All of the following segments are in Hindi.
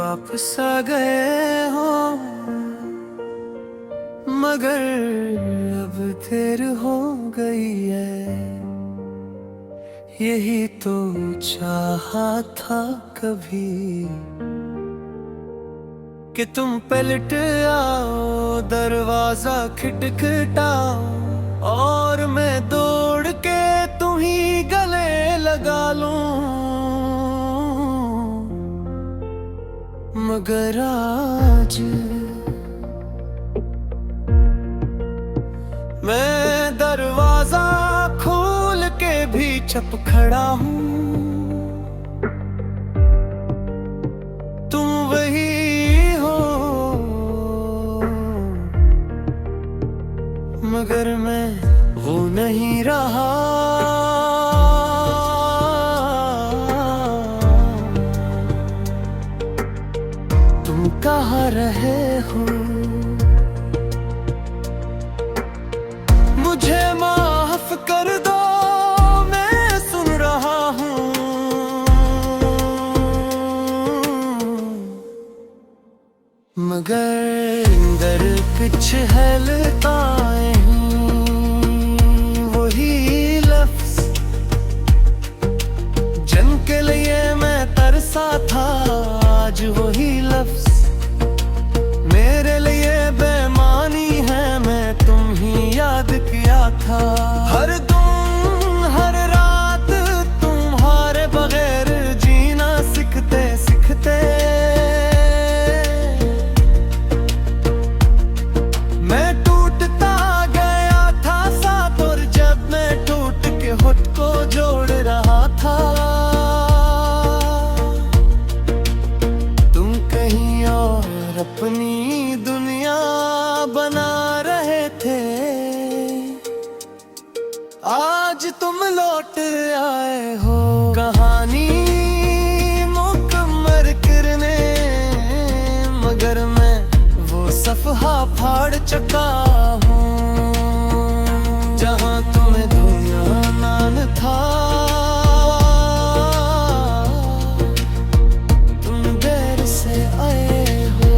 वापस आ गए हो, मगर अब देर हो गई है। यही तो चाहा था कभी कि तुम पलट आओ, दरवाजा खटखटाओ और मैं दौड़ के तुम्हीं गले लगा लूं। मगर आज मैं दरवाजा खोल के भी चुप खड़ा हूँ। तुम वही हो, मगर मैं वो नहीं रहा। तुम कहाँ रहे हो, मुझे माफ कर दो, मैं सुन रहा हूँ। मगर अंदर कुछ हलकाएं वही लफ्ज जिनके लिए मैं तरसा था। आज वही लफ्ज मेरे लिए बेमानी है, मैं तुम ही याद किया था। हर दिन हर रात तुम्हारे बगैर जीना सीखते सीखते मैं टूटता गया था साथ, और जब मैं टूट के होठ को जोड़ रहा था तुम कहीं और अपनी दुनिया बना रहे थे। आज तुम लौट आए हो कहानी मुकम्मल करने, मगर मैं वो सफ़हा फाड़ चुका हूँ जहाँ तुम्हें दुनिया नान था। तुम देर से आए हो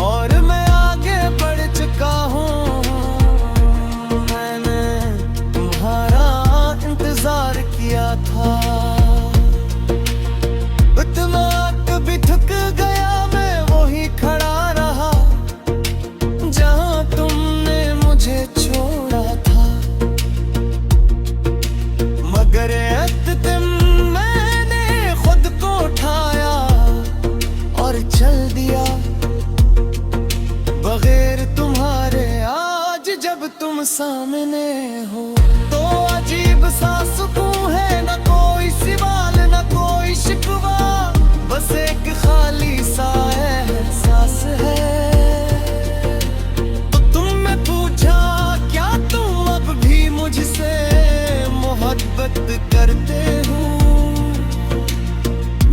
और मैं आगे बढ़ चुका हूँ। मैंने तुम्हारा इंतजार किया था, इतना कभी थक गया मैं वही खड़ा रहा जहाँ तुमने मुझे छोड़ा था। मगर अंततः मैंने खुद को उठाया और चल दिया बगैर तुम्हारे। आज जब तुम सामने हो तो अजीब सा सुकून है, न कोई सवाल न कोई शिकवा, बस एक खाली सा एहसास है। तो तुमने पूछा क्या तुम अब भी मुझसे मोहब्बत करते हो।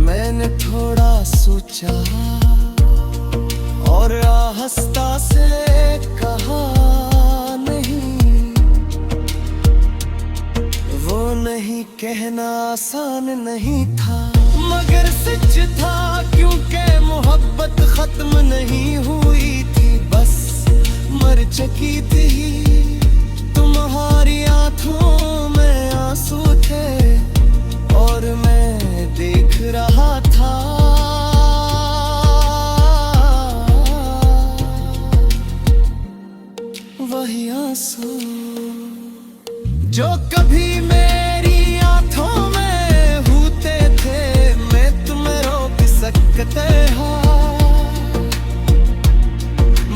मैंने थोड़ा सोचा और आहिस्ता से कहा नहीं, वो नहीं कहना आसान नहीं था, मगर सच था क्योंकि मोहब्बत खत्म नहीं हुई थी, बस मर चुकी थी। तुम्हारी आंखों में आंसू थे और मैं देख रहा था वही आंसू जो कभी मेरी आंखों में होते थे। मैं तुम्हें रोक सकते हो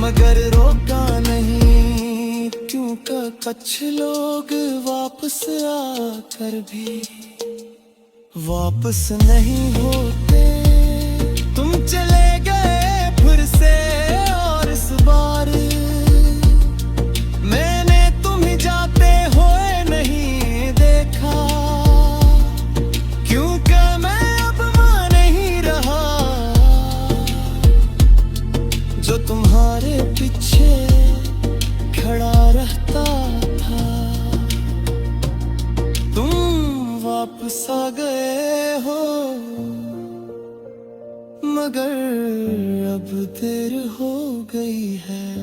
मगर रोका नहीं, क्योंकि कुछ लोग वापस आकर भी वापस नहीं होते। तुम चले गए फिर से और इस बार मैंने तुम्हें जाते हुए नहीं देखा, क्योंकि मैं अब मां नहीं रहा जो तुम्हारे पीछे खड़ा रहता था। तुम वापस आ गए हो मगर अब देर हो गई है,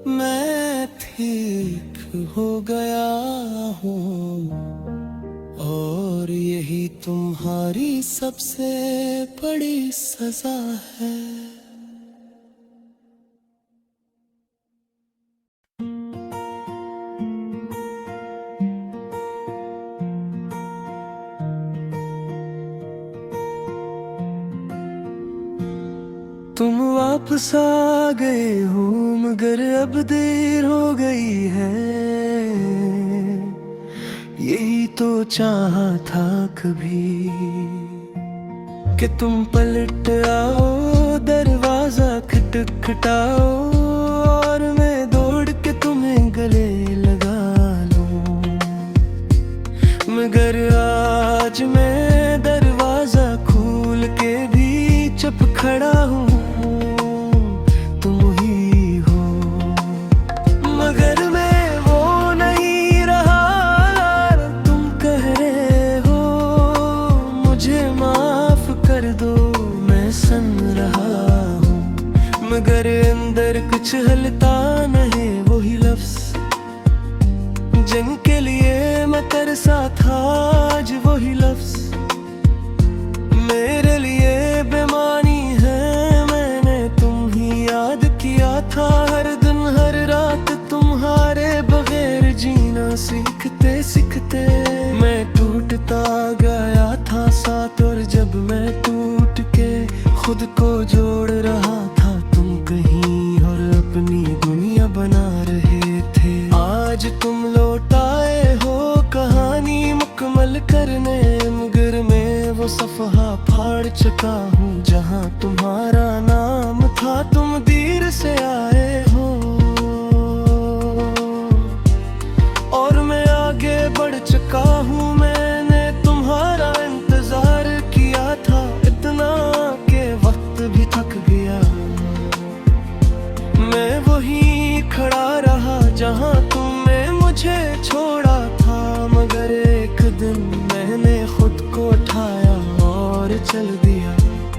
मैं ठीक हो गया हूँ और यही तुम्हारी सबसे बड़ी सजा है। तुम वापस आ गए हो मगर अब देर हो गई है, यही तो चाहा था कभी कि तुम पलट आओ, दरवाजा खटखटाओ और मैं दौड़ के तुम्हें गले लगा लूं। मगर आज मैं दरवाजा खोल के भी चुप खड़ा हूँ, मगर अंदर कुछ हलता नहीं, वही लफ्ज जिनके लिए मैं तरसा था, आज वही लफ्ज मेरे लिए बेमानी है। मैंने तुम ही याद किया था, हर दिन हर रात तुम्हारे बगैर जीना सीखते सीखते मैं टूटता गया था साथ, और जब मैं टूट के खुद को जोड़ रहा था कहीं और अपनी दुनिया बना रहे थे। आज तुम लौट आए हो कहानी मुकम्मल करने, मगर मैं वो सफ़हा फाड़ चुका हूँ जहाँ तुम्हारा नाम था, तुम देर से आए हो और मैं आगे बढ़ चुका हूँ। मैंने तुम्हारा इंतजार किया था इतना के वक्त भी थक गया, मैं वहीं खड़ा रहा जहाँ तुमने मुझे छोड़ा था। मगर एक दिन मैंने खुद को उठाया और चल दिया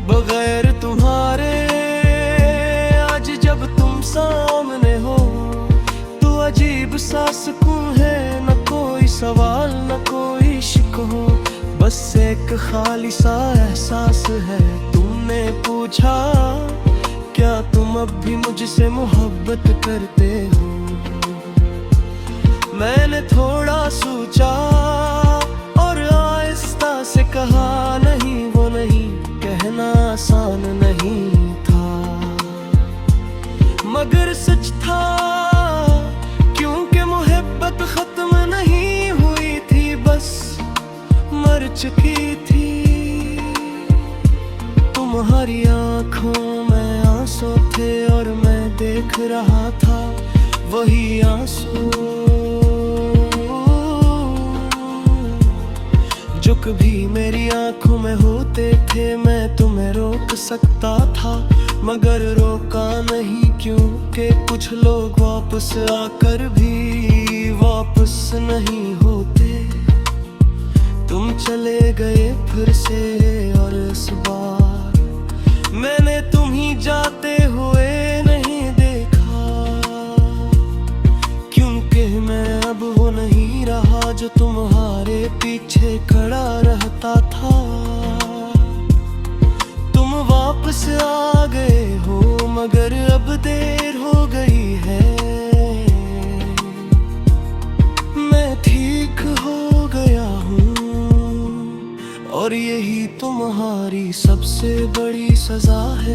बगैर तुम्हारे। आज जब तुम सामने हो तो अजीब सा सुकून है, न कोई सवाल न कोई शिकवा, बस एक खाली सा एहसास है। तुमने पूछा क्या तुम अब भी मुझसे मोहब्बत करते हो, मैंने थोड़ा सोचा और आहिस्ता से कहा नहीं, वो नहीं कहना आसान नहीं था, मगर सच था क्योंकि मोहब्बत खत्म नहीं हुई थी, बस मर चुकी थी। तुम्हारी आँखों में आंसू थे और मैं देख रहा था वही आंसू जो कभी मेरी आंखों में होते थे। मैं तुम्हें रोक सकता था मगर रोका नहीं, क्योंकि कुछ लोग वापस आकर भी वापस नहीं होते। तुम चले गए फिर से और इस बार मैंने तुम ही जाते हुए नहीं देखा, क्योंकि मैं अब वो नहीं रहा जो तुम्हारे पीछे खड़ा रहता था। तुम वापस आ गए हो मगर अब देर हो गई है, मैं ठीक हो गया हूँ और यही तुम्हारी सबसे बड़ी सजा है।